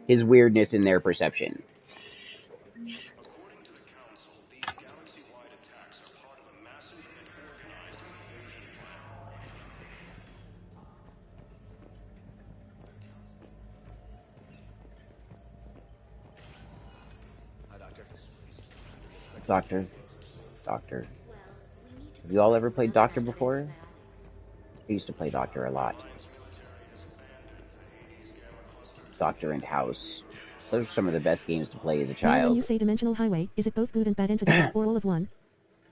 his weirdness in their perception. According to the Council, these galaxy-wide attacks are part of a massive and organized invasion plan. Hi, Doctor. Doctor, Doctor. Have you all ever played Doctor before? I used to play Doctor a lot. Doctor and House. Those are some of the best games to play as a Now, when child. you say dimensional highway, is it both good and bad entities, or all of one?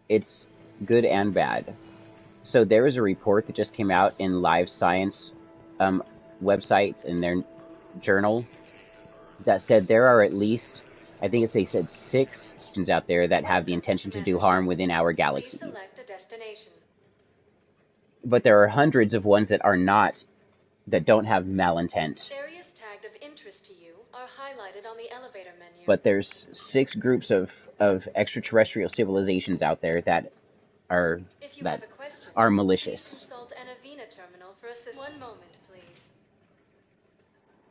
It's good and bad. So there was a report that just came out in Live Science websites in their journal that said there are at least, I think they said 6 nations out there that have the intention to do harm within our galaxy. Please select a destination. But there are hundreds of ones that are not, that don't have malintent. Areas tagged of interest to you are highlighted on the elevator menu. But there's 6 groups of extraterrestrial civilizations out there that are If you have a question, are please malicious. consult an Avena terminal for assistance. One moment, please.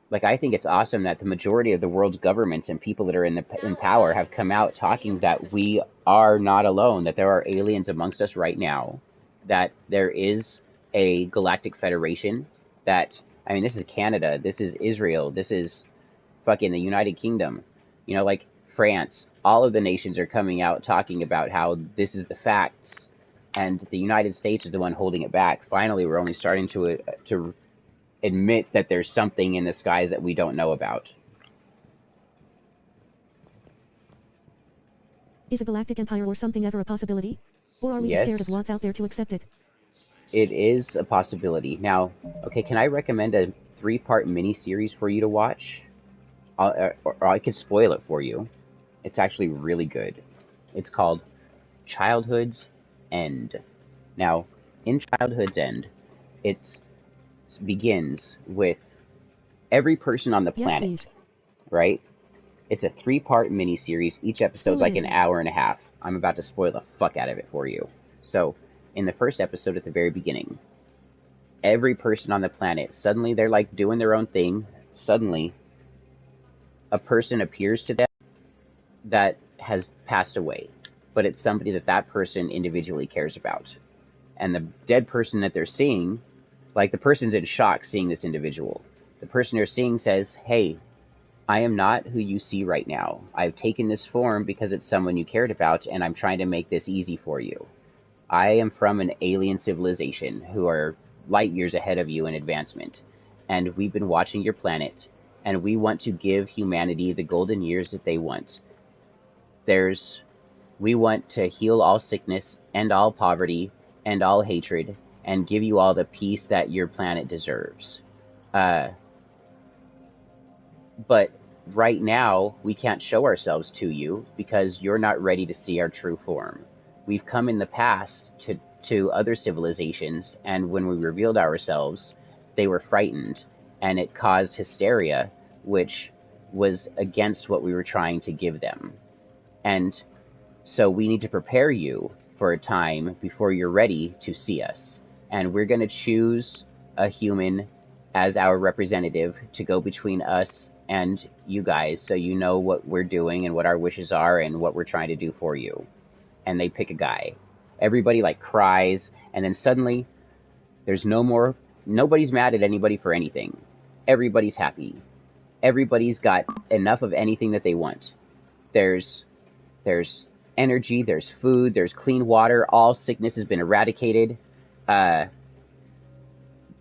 Like, I think it's awesome that the majority of the world's governments and people that are in power have come out talking that we are not alone, that there are aliens amongst us right now, that there is a galactic federation, that, I mean, this is Canada, this is Israel, this is fucking the United Kingdom, you know, like France. All of the nations are coming out talking about how this is the facts, and the United States is the one holding it back. Finally, we're only starting to admit that there's something in the skies that we don't know about. Is a galactic empire or something ever a possibility? Or are we just scared of what's out there to accept it? It is a possibility. Now, okay, can I recommend a 3-part mini-series for you to watch? Or I could spoil it for you. It's actually really good. It's called Childhood's End. Now, in Childhood's End, it begins with every person on the planet, yes, right? It's a 3-part miniseries. Each episode's like an hour and a half. I'm about to spoil the fuck out of it for you. So, in the first episode at the very beginning, every person on the planet, suddenly they're like doing their own thing. Suddenly, a person appears to them that has passed away, but it's somebody that person individually cares about. And the dead person that they're seeing, like the person's in shock seeing this individual. The person they're seeing says, "Hey, I am not who you see right now. I've taken this form because it's someone you cared about, and I'm trying to make this easy for you. I am from an alien civilization who are light years ahead of you in advancement, and we've been watching your planet, and we want to give humanity the golden years that they want. We want to heal all sickness, end all poverty, end all hatred, and give you all the peace that your planet deserves. But right now, we can't show ourselves to you because you're not ready to see our true form. We've come in the past to other civilizations, and when we revealed ourselves, they were frightened, and it caused hysteria, which was against what we were trying to give them. And so we need to prepare you for a time before you're ready to see us. And we're going to choose a human as our representative to go between us and you guys, so you know what we're doing and what our wishes are and what we're trying to do for you." And they pick a guy. Everybody like cries, and then suddenly nobody's mad at anybody for anything. Everybody's happy. Everybody's got enough of anything that they want. There's energy, there's food, there's clean water, all sickness has been eradicated.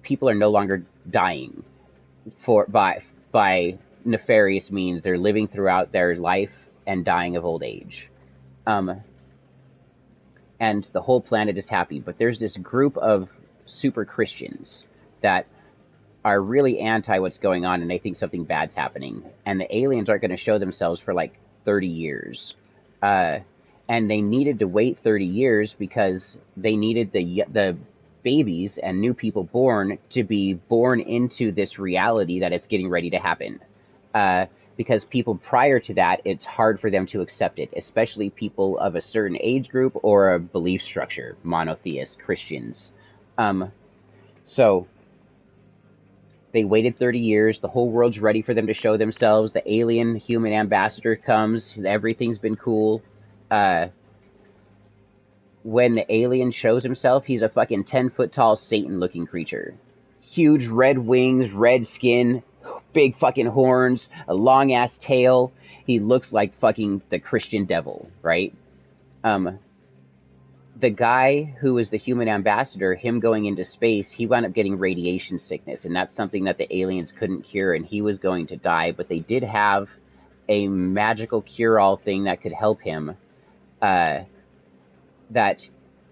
People are no longer dying by nefarious means. They're living throughout their life and dying of old age. And the whole planet is happy. But there's this group of super Christians that are really anti what's going on, and they think something bad's happening. And the aliens aren't going to show themselves for like 30 years. And they needed to wait 30 years because they needed the babies and new people born to be born into this reality that it's getting ready to happen. Because people prior to that, it's hard for them to accept it, especially people of a certain age group or a belief structure, monotheists, Christians. So They waited 30 years. The whole world's ready for them to show themselves. The alien human ambassador comes. Everything's been cool. When the alien shows himself, he's a fucking 10-foot tall Satan-looking creature. Huge red wings, red skin, big fucking horns, a long-ass tail. He looks like fucking the Christian devil, right? The guy who was the human ambassador, him going into space, he wound up getting radiation sickness, and that's something that the aliens couldn't cure, and he was going to die, but they did have a magical cure-all thing that could help him, that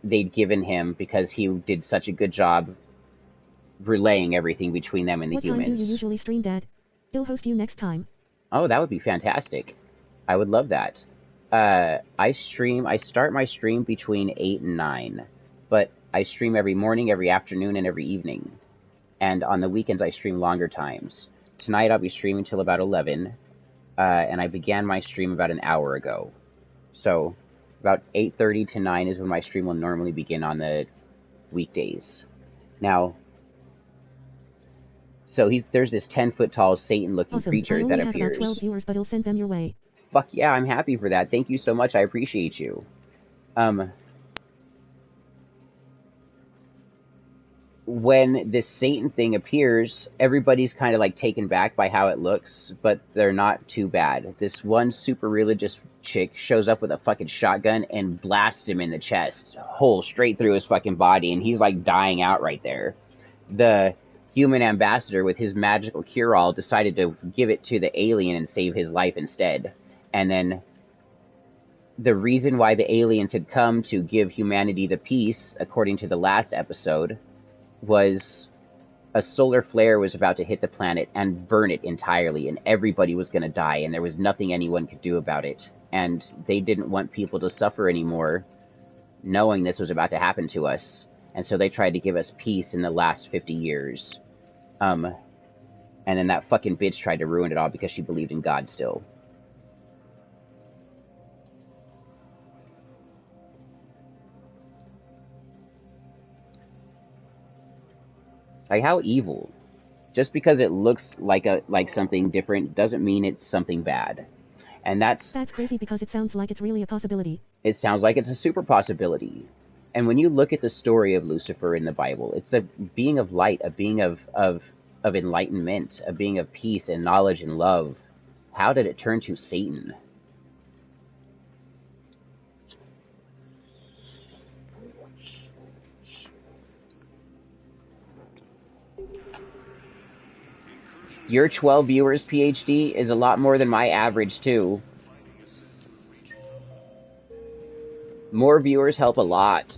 they'd given him because he did such a good job relaying everything between them and the humans. What time do you usually stream, Dad? I'll host you next time. Oh, that would be fantastic. I would love that. I start my stream between 8 and 9, but I stream every morning, every afternoon, and every evening. And on the weekends, I stream longer times. Tonight, I'll be streaming till about 11, and I began my stream about an hour ago. So, about 8:30 to 9 is when my stream will normally begin on the weekdays. Now, so there's this 10-foot tall Satan-looking Awesome. creature I that only have about appears. 12 viewers, but I'll send them your way. Fuck yeah, I'm happy for that. Thank you so much. I appreciate you. When this Satan thing appears, everybody's kind of like taken back by how it looks, but they're not too bad. This one super religious chick shows up with a fucking shotgun and blasts him in the chest, hole straight through his fucking body, and he's like dying out right there. The human ambassador with his magical cure-all decided to give it to the alien and save his life instead. And then the reason why the aliens had come to give humanity the peace, according to the last episode, was a solar flare was about to hit the planet and burn it entirely, and everybody was going to die, and there was nothing anyone could do about it. And they didn't want people to suffer anymore, knowing this was about to happen to us. And so they tried to give us peace in the last 50 years. And then that fucking bitch tried to ruin it all because she believed in God still. Like, how evil. Just because it looks like something different doesn't mean it's something bad. And that's crazy because it sounds like it's really a possibility. It sounds like it's a super possibility. And when you look at the story of Lucifer in the Bible, it's a being of light, a being of enlightenment, a being of peace and knowledge and love. How did it turn to Satan? Your 12 viewers, PhD, is a lot more than my average, too. More viewers help a lot.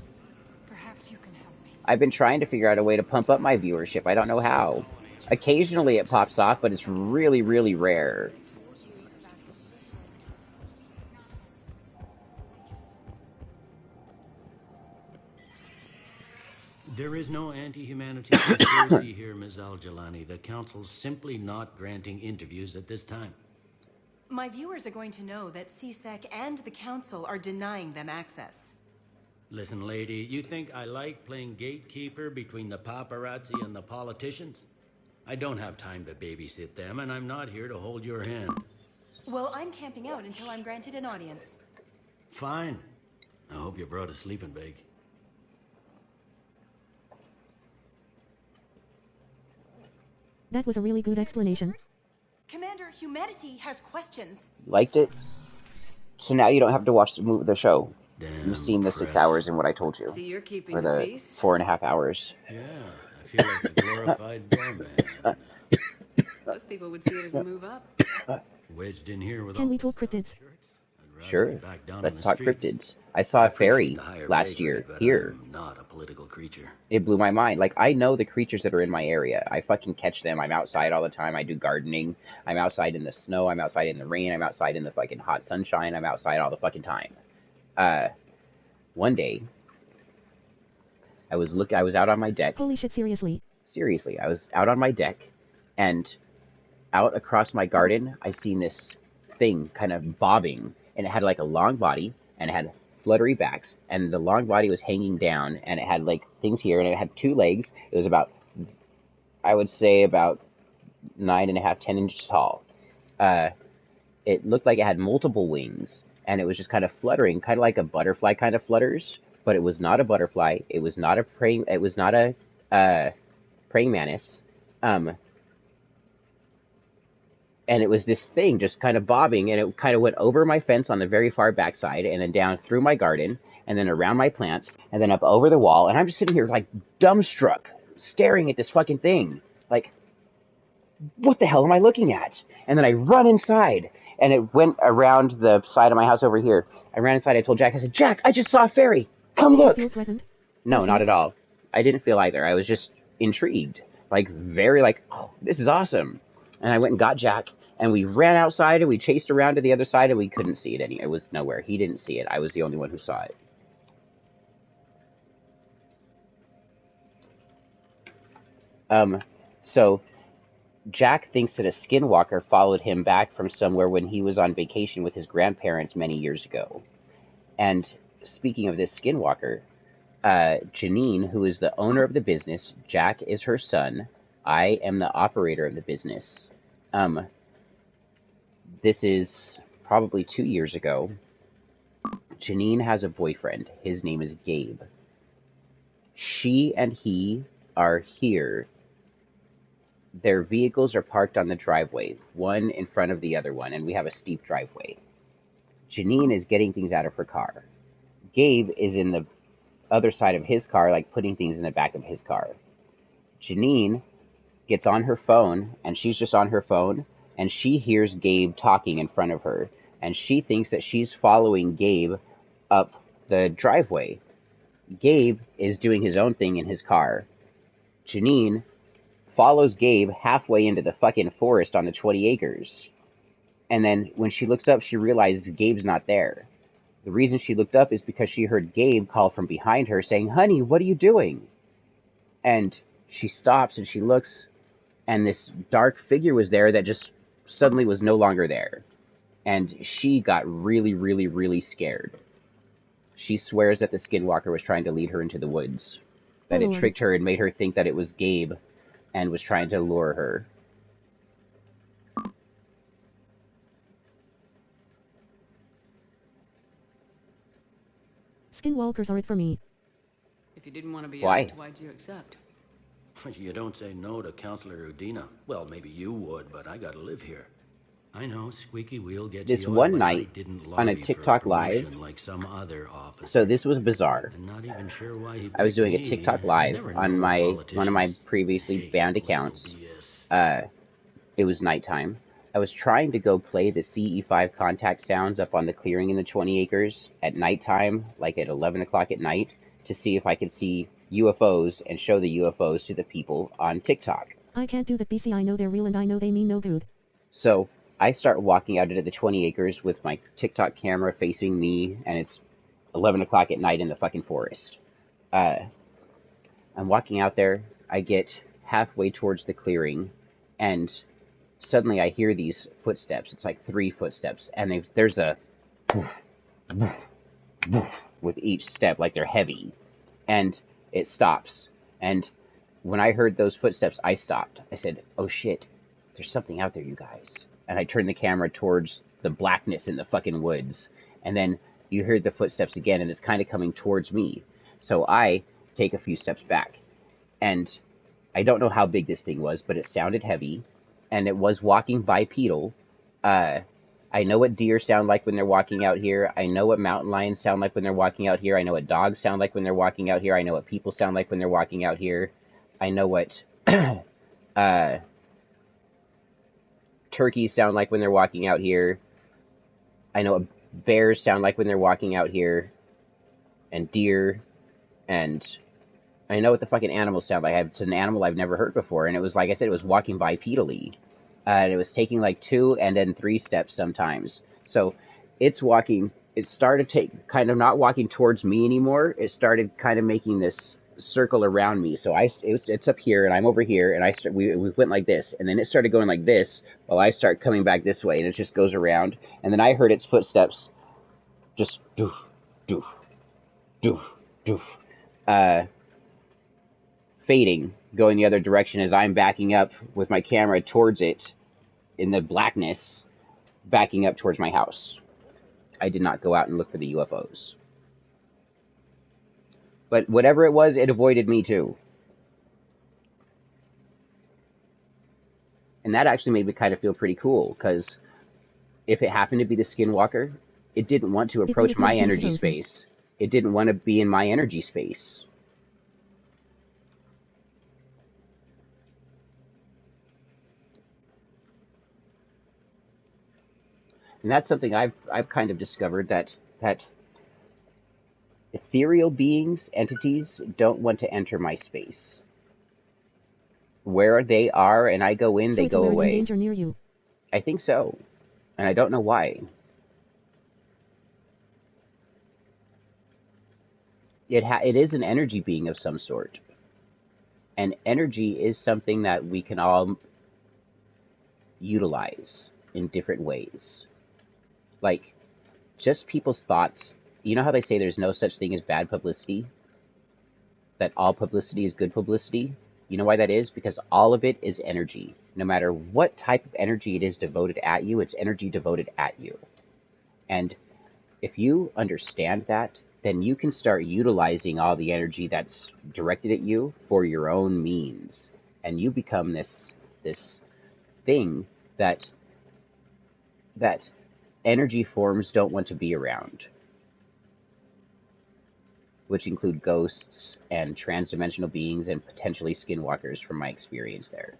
Perhaps you can help me. I've been trying to figure out a way to pump up my viewership. I don't know how. Occasionally it pops off, but it's really, really rare. There is no anti-humanity conspiracy here, Ms. Al-Jalani. The Council's simply not granting interviews at this time. My viewers are going to know that CSEC and the Council are denying them access. Listen, lady, you think I like playing gatekeeper between the paparazzi and the politicians? I don't have time to babysit them, and I'm not here to hold your hand. Well, I'm camping out until I'm granted an audience. Fine. I hope you brought a sleeping bag. That was a really good explanation. Commander, humanity has questions. Liked it? So now you don't have to watch the show. Damn You've seen the 6 press. hours in what I told you. So you're keeping Or the the peace? 4.5 hours. Yeah, I feel like a glorified doorman. Most people would see it as a move up. Wedged in here with Can all we the talk cryptids? I'd rather Sure. be back down Let's on the talk streets. cryptids. I saw a appreciate fairy the higher last pay year grade, but here. I'm not a political creature. It blew my mind. Like, I know the creatures that are in my area. I fucking catch them. I'm outside all the time. I do gardening. I'm outside in the snow. I'm outside in the rain. I'm outside in the fucking hot sunshine. I'm outside all the fucking time. One day, I was out on my deck. Holy shit, seriously. Seriously, I was out on my deck, and out across my garden, I seen this thing kind of bobbing, and it had like a long body, and it had fluttery backs, and the long body was hanging down, and it had like things here, and it had 2 legs. It was about, I would say about 9.5, 10 inches tall. It looked like it had multiple wings, and it was just kind of fluttering, kind of like a butterfly kind of flutters, but it was not a butterfly. It was not a praying. It was not a praying mantis. And it was this thing just kind of bobbing, and it kind of went over my fence on the very far backside, and then down through my garden, and then around my plants, and then up over the wall, and I'm just sitting here like dumbstruck, staring at this fucking thing, like, what the hell am I looking at? And then I run inside, and it went around the side of my house over here. I ran inside, I told Jack, I said, Jack, I just saw a fairy, come Did look! you feel threatened? No, not at all. I didn't feel either. I was just intrigued, like, very like, oh, this is awesome. And I went and got Jack, and we ran outside, and we chased around to the other side, and we couldn't see it it was nowhere. He didn't see it. I was the only one who saw it. So Jack thinks that a skinwalker followed him back from somewhere when he was on vacation with his grandparents many years ago. And speaking of this skinwalker, Janine, who is the owner of the business, Jack is her son, I am the operator of the business. This is probably 2 years ago. Janine has a boyfriend. His name is Gabe. She and he are here. Their vehicles are parked on the driveway, one in front of the other one, and we have a steep driveway. Janine is getting things out of her car. Gabe is in the other side of his car, like putting things in the back of his car. Janine gets on her phone, and she's just on her phone, and she hears Gabe talking in front of her, and she thinks that she's following Gabe up the driveway. Gabe is doing his own thing in his car. Janine follows Gabe halfway into the fucking forest on the 20 acres. And then when she looks up, she realizes Gabe's not there. The reason she looked up is because she heard Gabe call from behind her saying, "Honey, what are you doing?" And she stops and she looks, and this dark figure was there that just suddenly was no longer there. And she got really, really, really scared. She swears that the skinwalker was trying to lead her into the woods. That it tricked her and made her think that it was Gabe and was trying to lure her. Skinwalkers are it for me. If you didn't want to be Why? out, why'd you accept? You don't say no to Counselor Udina. Well, maybe you would, but I gotta live here. I know, squeaky wheel gets This the oil, one but night, I didn't on a lobby for TikTok live, promotion like some other officers. so this was bizarre. I'm not even sure why he I was doing a picked TikTok me. live Never on know my with one of my politicians. previously Hate banned political accounts. BS. It was nighttime. I was trying to go play the CE5 contact sounds up on the clearing in the 20 acres at nighttime, like at 11 o'clock at night, to see if I could see UFOs and show the UFOs to the people on TikTok. I can't do that, BC. I know they're real and I know they mean no good. So I start walking out into the 20 acres with my TikTok camera facing me, and it's 11 o'clock at night in the fucking forest. I'm walking out there. I get halfway towards the clearing, and suddenly I hear these footsteps. It's like 3 footsteps, and there's a with each step, like they're heavy, and it stops. And when I heard those footsteps, I stopped. I said, "Oh shit, there's something out there, you guys." And I turned the camera towards the blackness in the fucking woods, and then you heard the footsteps again, and it's kind of coming towards me. So I take a few steps back, and I don't know how big this thing was, but it sounded heavy, and it was walking bipedal. I know what deer sound like when they're walking out here. I know what mountain lions sound like when they're walking out here. I know what dogs sound like when they're walking out here. I know what people sound like when they're walking out here. I know what turkeys sound like when they're walking out here. I know what bears sound like when they're walking out here. And deer. And I know what the fucking animals sound like. It's an animal I've never heard before. And it was, like I said, it was walking bipedally. And it was taking like 2 and then 3 steps sometimes. So it's walking. It started kind of not walking towards me anymore. It started kind of making this circle around me. So it's up here and I'm over here, and we went like this, and then it started going like this while I start coming back this way, and it just goes around. And then I heard its footsteps just doof, doof, doof, doof, fading going the other direction as I'm backing up with my camera towards it in the blackness, backing up towards my house. I did not go out and look for the UFOs. But whatever it was, it avoided me too. And that actually made me kind of feel pretty cool, because if it happened to be the Skinwalker, it didn't want to approach my energy space. It didn't want to be in my energy space. And that's something I've kind of discovered, that ethereal beings, entities, don't want to enter my space. Where they are and I go in, So they it's go aware it's in away. danger near you. I think so. And I don't know why. It is an energy being of some sort. And energy is something that we can all utilize in different ways. Like, just people's thoughts. You know how they say there's no such thing as bad publicity? That all publicity is good publicity? You know why that is? Because all of it is energy. No matter what type of energy it is devoted at you, it's energy devoted at you. And if you understand that, then you can start utilizing all the energy that's directed at you for your own means. And you become this thing that energy forms don't want to be around, which include ghosts and transdimensional beings and potentially skinwalkers from my experience there.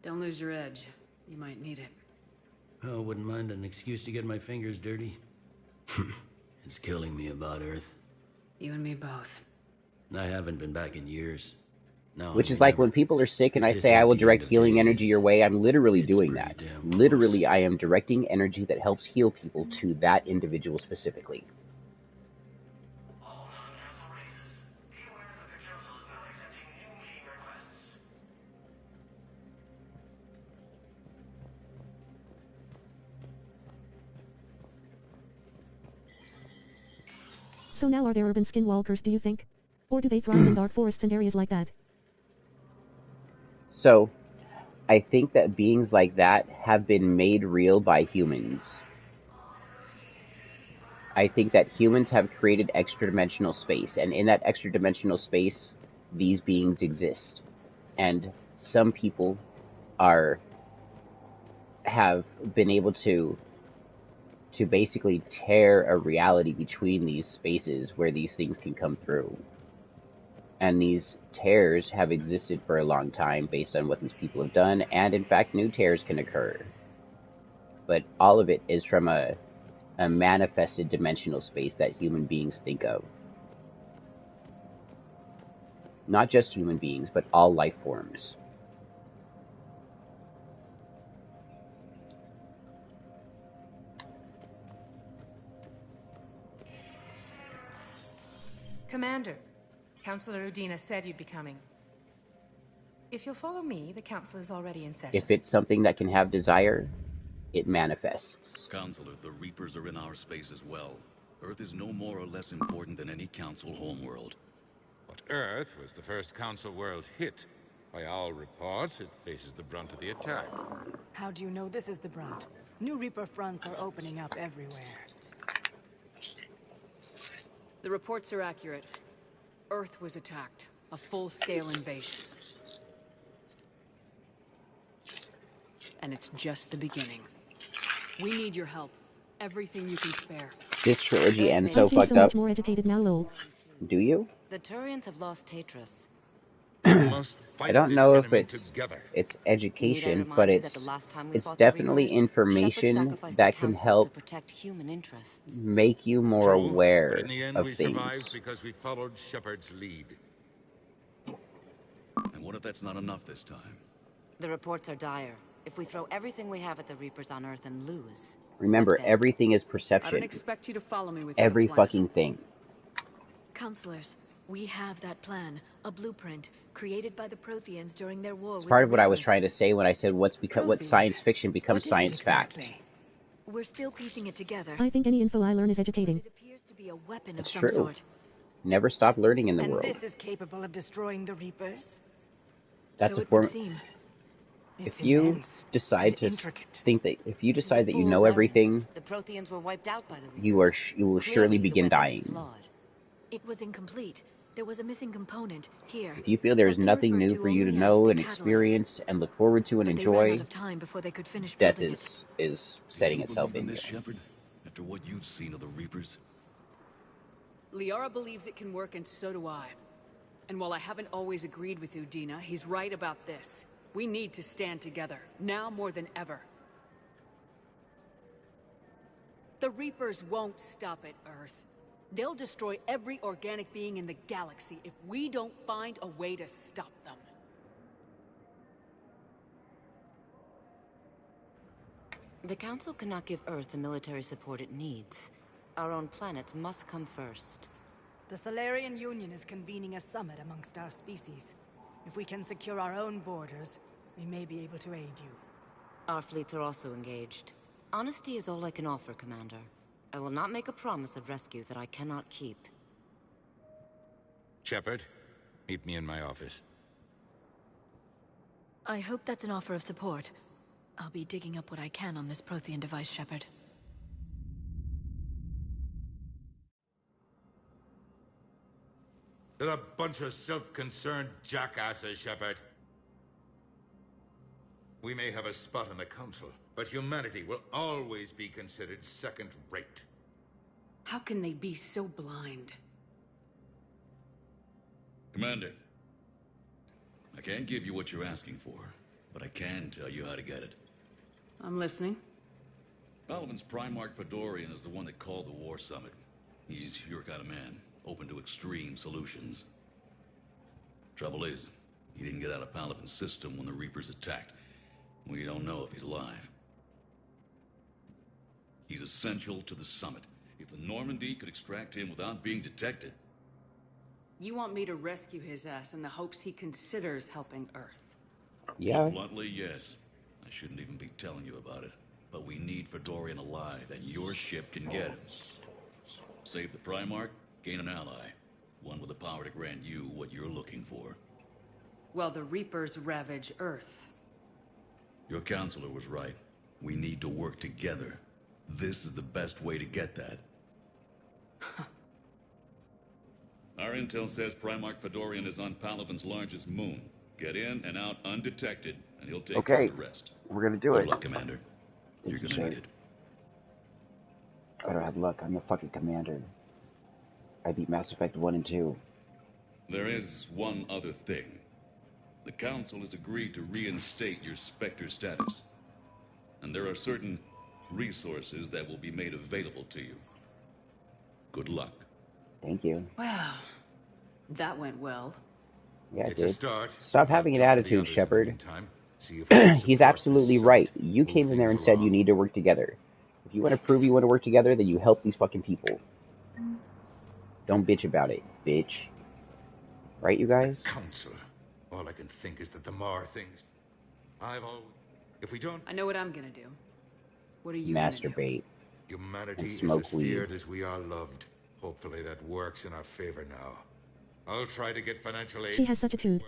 Don't lose your edge. You might need it. Oh, wouldn't mind an excuse to get my fingers dirty. It's killing me about Earth. You and me both. I haven't been back in years. No, Which is like when people are sick and I say I will direct healing energy your way, I'm literally doing that. Literally, I am directing energy that helps heal people to that individual specifically. So now are there urban skinwalkers, do you think? Or do they thrive in dark forests and areas like that? So, I think that beings like that have been made real by humans. I think that humans have created extra-dimensional space, and in that extra-dimensional space, these beings exist. And some people have been able to basically tear a reality between these spaces where these things can come through. And these tears have existed for a long time based on what these people have done, and in fact new tears can occur. But all of it is from a manifested dimensional space that human beings think of. Not just human beings, but all life forms. Commander, Councillor Udina said you'd be coming. If you'll follow me, the council is already in session. If it's something that can have desire, it manifests. Counselor, the Reapers are in our space as well. Earth is no more or less important than any Council homeworld. But Earth was the first Council world hit. By all reports, it faces the brunt of the attack. How do you know this is the brunt? New Reaper fronts are opening up everywhere. The reports are accurate. Earth was attacked. A full-scale invasion. And it's just the beginning. We need your help. Everything you can spare. This trilogy ends I so feel fucked so up. much more educated now, lol. Do you? The Turians have lost Tatris. I don't know if it's education, but it's definitely information that can help make you more aware In the end, of we things. survived because we followed Shepard's lead. And what if that's not enough this time? The reports are dire. If we throw everything we have at the Reapers on Earth and lose... Remember, everything is I perception. don't expect you to follow me with Every that plan. fucking thing. Counselors, we have that plan, a blueprint created by the Protheans during their war It's with part the of what I was Reapers. trying to say when I said what science fiction becomes science fact. We're still piecing it together. I think any info I learn is educating. It appears to be a weapon It's of some true. sort. Never stop learning in the And world. this is capable of destroying the Reapers? That's So a it form. would seem. It's If you immense decide and to intricate. think that, if you This is decide a that you fool's know errand. everything, The Protheans were wiped out by the Reapers. you will surely Clearly, the begin weapon is dying. flawed. It was incomplete. There was a missing component here. If you feel there is Something nothing referred new to for you to only as know the and catalyst. experience and look forward to and But they ran out enjoy, of time before they could finish death building it. is setting Do you itself believe in in this, you. Shepard? After what you've seen of the Reapers? Liara believes it can work, and so do I. And while I haven't always agreed with Udina, he's right about this. We need to stand together, now more than ever. The Reapers won't stop at Earth. They'll destroy every organic being in the galaxy if we don't find a way to stop them. The Council cannot give Earth the military support it needs. Our own planets must come first. The Solarian Union is convening a summit amongst our species. If we can secure our own borders, we may be able to aid you. Our fleets are also engaged. Honesty is all I can offer, Commander. I will not make a promise of rescue that I cannot keep. Shepard, meet me in my office. I hope that's an offer of support. I'll be digging up what I can on this Prothean device, Shepard. They're a bunch of self-concerned jackasses, Shepard. We may have a spot in the Council, but humanity will always be considered second-rate. How can they be so blind? Commander, I can't give you what you're asking for, but I can tell you how to get it. I'm listening. Palaven's Primarch Fedorian is the one that called the War Summit. He's your kind of man, open to extreme solutions. Trouble is, he didn't get out of Palaven's system when the Reapers attacked. We don't know if he's alive. He's essential to the summit. If the Normandy could extract him without being detected... You want me to rescue his ass in the hopes he considers helping Earth? Yeah. Put bluntly, yes. I shouldn't even be telling you about it. But we need Fedorian alive, and your ship can get him. Save the Primarch, gain an ally. One with the power to grant you what you're looking for. Well, the Reapers ravage Earth. Your counselor was right. We need to work together. This is the best way to get that. Our intel says Primarch Fedorian is on Palaven's largest moon. Get in and out undetected, and he'll take care of the rest. We're gonna do Good it. luck, Commander. You're you, gonna sir. need it. I don't have luck. I'm a fucking commander. I beat Mass Effect 1 and 2. There is one other thing. The Council has agreed to reinstate your Spectre status. And there are certain resources that will be made available to you. Good luck. Thank you. Well, that went well. Yeah, It's it a did. start. Stop having an Talk to the attitude, others in the Shepard. meantime. See if we can He's support absolutely this right. summit. You came in there and said you need to work together. If you want to prove you want to work together, then you help these fucking people. Don't bitch about it, bitch. Right, you guys? Council. All I can think is that the more things... If we don't... I know what I'm gonna do. What are you gonna do? Masturbate. Humanity and is smoke as weed. feared as we are loved. Hopefully that works in our favor now. I'll try to get financial aid. She has such attitude.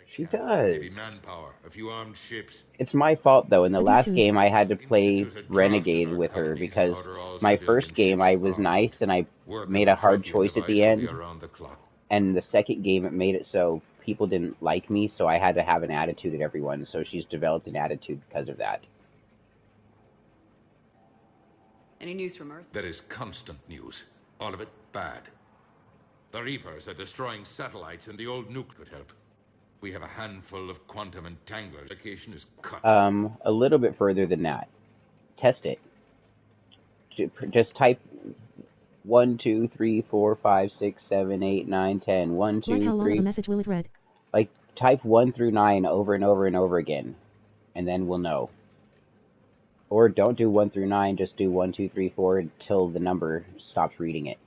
She does. Maybe manpower, a few armed ships. It's my fault, though. In the I do last too. game, I had to play Institute had Renegade drafted our with her colonies in because order all my civilian first game ships I was armed. nice and I Work made on a the hard Prothean choice at the device will be end. around the clock. And the second game, it made it so people didn't like me, so I had to have an attitude at everyone. So she's developed an attitude because of that. Any news from Earth? There is constant news. All of it bad. The Reapers are destroying satellites and the old nuke could help. We have a handful of quantum entanglers. Location is cut. A little bit further than that. Test it. Just type 1, 2, 3, 4, 5, 6, 7, 8, 9, 10. 1, 2, Like how long of 3. a message will it read? Like, type 1 through 9 over and over and over again. And then we'll know. Or don't do 1 through 9, just do 1, 2, 3, 4 until the number stops reading it.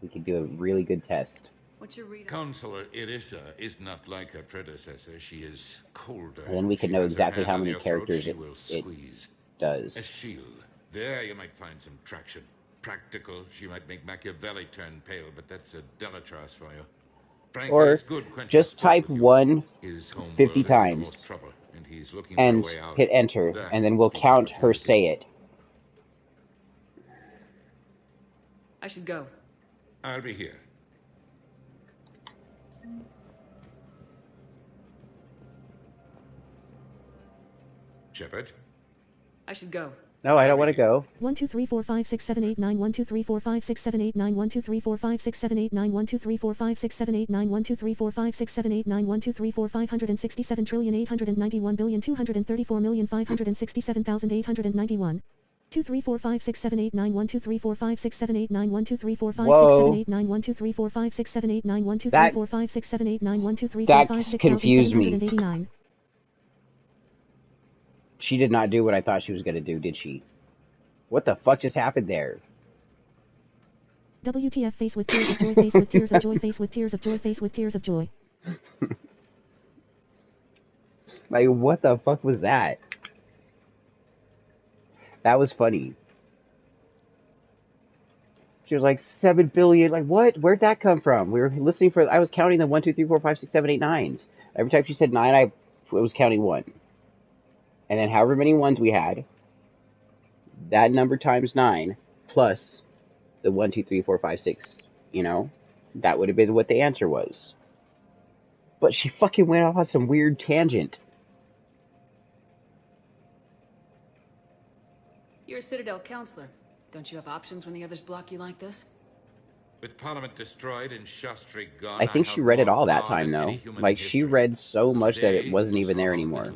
We could do a really good test. What's your read? Counselor Irissa is not like her predecessor. She is colder. And then we can She know has her exactly hand how on many your throat, characters she it will squeeze. does. A shield. There you might find some traction. practical, she might make Machiavelli turn pale, but that's a Delatras for you. Frankly, Or it's good Quentin just spoke type with you. 1 His home 50 world is in the times most trouble, and he's looking for a and way out. hit enter, That and then we'll speaks count her opportunity. say it. I should go. I'll be here. Shepard? I should go. No, I don't want to go. 1 2 3 4 5 6 7 8 9 1 2 3 4 5 6 7 8 9 1 2 3 4 5 6 7 8 9 1 2 3 4 5 6 7 8 9 1 2 3 4 5 6 7 8 9 1 2 3 4 567 trillion 891 billion 234 million 567,891 2 3 4 5 6 7 8 9 1 2 3 4 5 6 7 8 9 1 2 3 4 5 6 7 8 9 1 2 3 4 5 6 7 8 9 1 2 3 4 5 6 7 8 9 1 2 3 4 5 6 confused me. 789. She did not do what I thought she was going to do, did she? What the fuck just happened there? WTF, face with tears of joy, face with tears of joy, face with tears of joy, face with tears of joy. Like, what the fuck was that? That was funny. She was like, 7 billion. Like, what? Where'd that come from? We were listening for... I was counting the 1, 2, 3, 4, 5, 6, 7, 8, 9s. Every time she said 9, I was counting 1. And then however many ones we had, that number times 9, plus the 1, 2, 3, 4, 5, 6, you know? That would have been what the answer was. But she fucking went off on some weird tangent. You're a Citadel counselor. Don't you have options when the others block you like this? With Parliament destroyed and Shastri gone, I think she read it all that time, though. Like, she read so much that it wasn't even there anymore.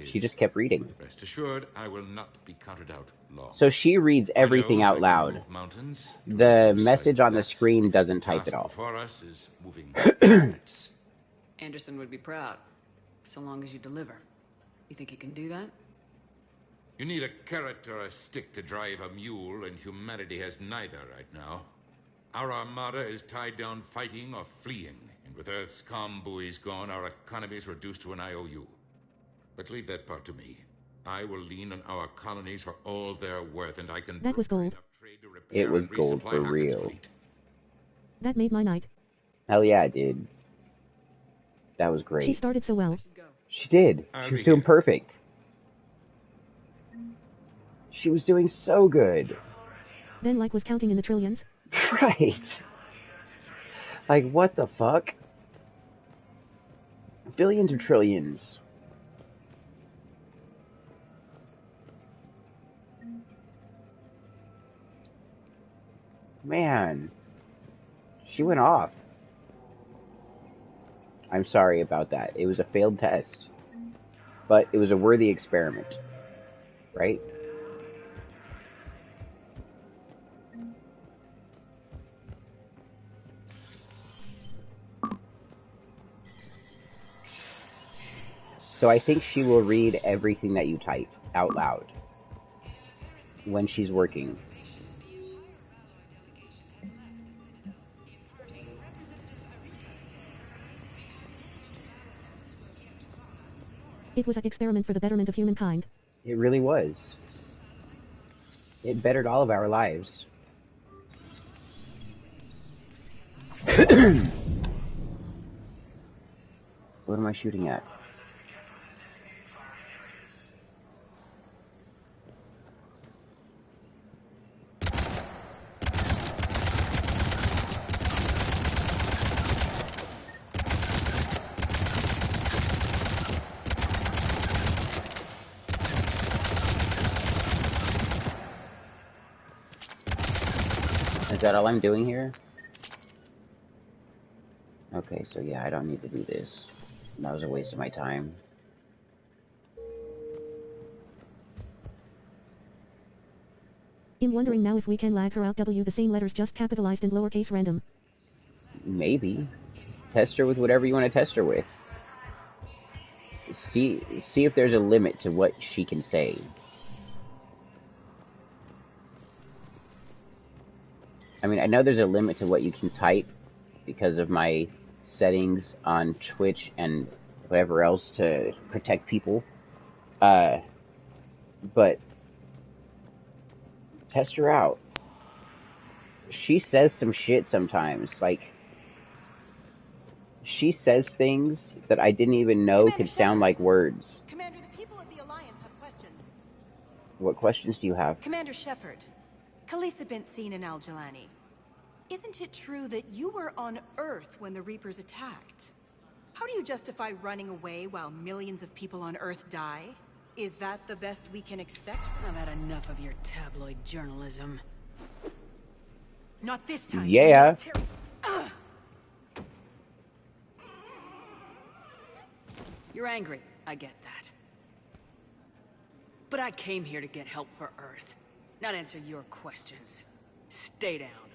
She just kept reading. Rest assured, I will not be counted out long. So she reads everything out loud. The message on the screen doesn't type it all. For us is moving Anderson would be proud, so long as you deliver. You think you can do that? You need a carrot or a stick to drive a mule, and humanity has neither right now. Our armada is tied down fighting or fleeing, and with Earth's comm buoys gone, our economy is reduced to an IOU. But leave that part to me. I will lean on our colonies for all they're worth, and I can... That was gold. It was gold for real. That made my night. Hell yeah, it did. That was great. She started so well. She did. She was doing perfect. She was doing so good. Then like was counting in the trillions. Right. Like, what the fuck? Billions or trillions? Man. She went off. I'm sorry about that. It was a failed test. But it was a worthy experiment. Right? So I think she will read everything that you type out loud when she's working. It was an experiment for the betterment of humankind. It really was. It bettered all of our lives. What am I shooting at? Is that all I'm doing here? Okay, so yeah, I don't need to do this. That was a waste of my time. I'm wondering now if we can lag her out W the same letters just capitalized and lowercase random. Maybe. Test her with whatever you want to test her with. See if there's a limit to what she can say. I mean, I know there's a limit to what you can type because of my settings on Twitch and whatever else to protect people. But test her out. she says some shit sometimes. Like, she says things that I didn't even know Commander could sound like words. Commander, the people of the Alliance have questions. What questions do you have? Commander Shepard, Khalisah bint Sin and Al-Jalani. Isn't it true that you were on Earth when the Reapers attacked? How do you justify running away while millions of people on Earth die? Is that the best we can expect? I've had enough of your tabloid journalism. Not this time. Yeah. You're angry, I get that. But I came here to get help for Earth, not answer your questions. Stay down.